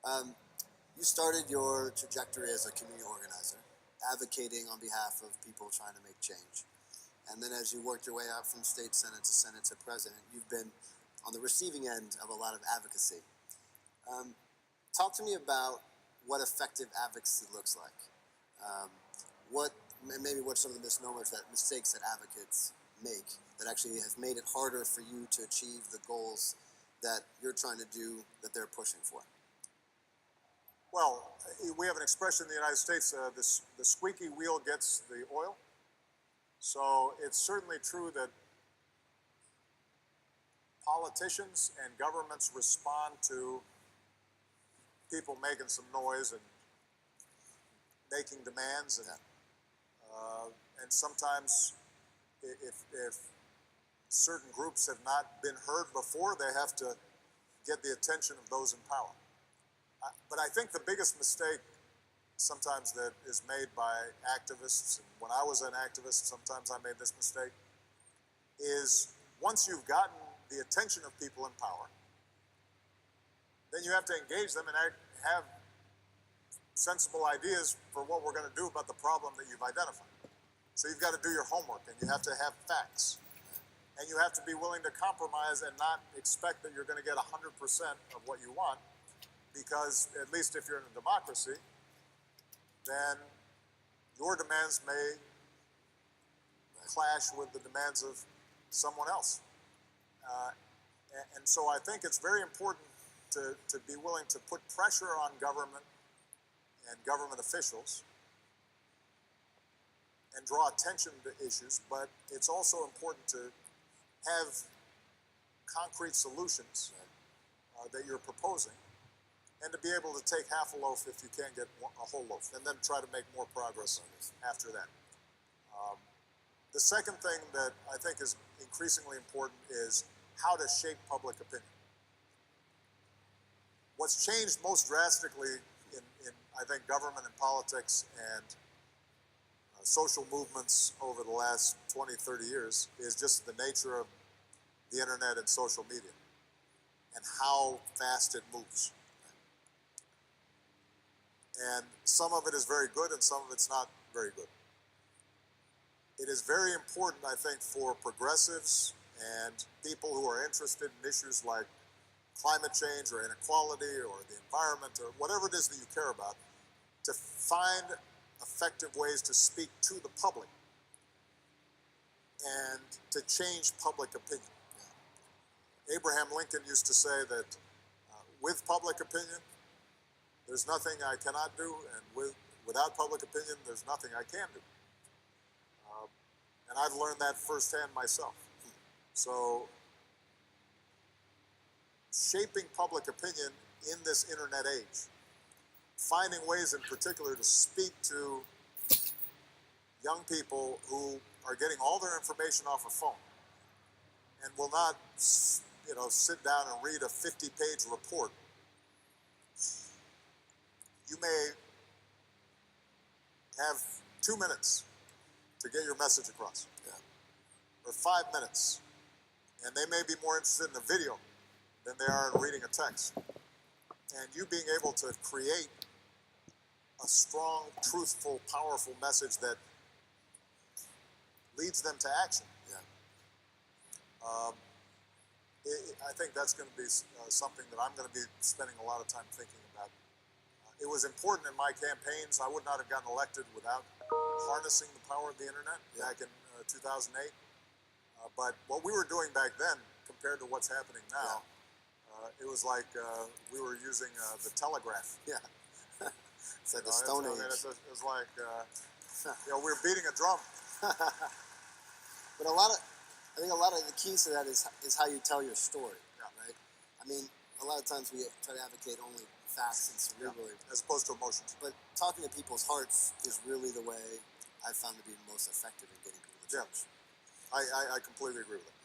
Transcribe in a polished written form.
Um, you started your trajectory as a community organizer, advocating on behalf of people trying to make change. And then as you worked your way up from state senate to president, you've been on the receiving end of a lot of advocacy. Um, Talk to me about what effective advocacy looks like. Um, what maybe what some of the mistakes that advocates make that actually has made it harder for you to achieve the goals that you're trying to do that they're pushing for. Well, we have an expression in the United States, the squeaky wheel gets the oil. So it's certainly true that politicians and governments respond to people making some noise and making demands, and sometimes if certain groups have not been heard before, they have to get the attention of those in power. But I think the biggest mistake sometimes that is made by activists, and when I was an activist, sometimes I made this mistake, is once you've gotten the attention of people in power, then you have to engage them and have sensible ideas for what we're going to do about the problem that you've identified. So you've got to do your homework, and you have to have facts. And you have to be willing to compromise and not expect that you're going to get 100% of what you want, because at least if you're in a democracy, then your demands may clash with the demands of someone else. And so I think it's very important to be willing to put pressure on government and government officials and draw attention to issues, but it's also important to have concrete solutions that you're proposing, and to be able to take half a loaf if you can't get a whole loaf, and then try to make more progress after that. The second thing that I think is increasingly important is how to shape public opinion. What's changed most drastically in I think, government and politics and social movements over the last 20, 30 years is just the nature of the internet and social media and how fast it moves. And some of it is very good and some of it's not very good. It is very important, I think, for progressives and people who are interested in issues like climate change or inequality or the environment or whatever it is that you care about, to find effective ways to speak to the public and to change public opinion. Abraham Lincoln used to say that with public opinion, there's nothing I cannot do, and without public opinion, there's nothing I can do. And I've learned that firsthand myself. So shaping public opinion in this internet age, finding ways in particular to speak to young people who are getting all their information off a phone and will not, sit down and read a 50-page report. You may have 2 minutes to get your message across, or 5 minutes, and they may be more interested in a video than they are in reading a text. And you being able to create a strong, truthful, powerful message that leads them to action. I think that's going to be something that I'm going to be spending a lot of time thinking about. It was important in my campaigns. I would not have gotten elected without harnessing the power of the internet back in 2008. But what we were doing back then, compared to what's happening now, it was like we were using the telegraph. It's like the Stone Age. It was like, we were beating a drum. But I think a lot of the keys to that is how you tell your story, right? I mean, a lot of times we try to advocate only facts and cerebrally, as opposed to emotions. But talking to people's hearts is really the way I've found to be most effective in getting people to change. I completely agree with it.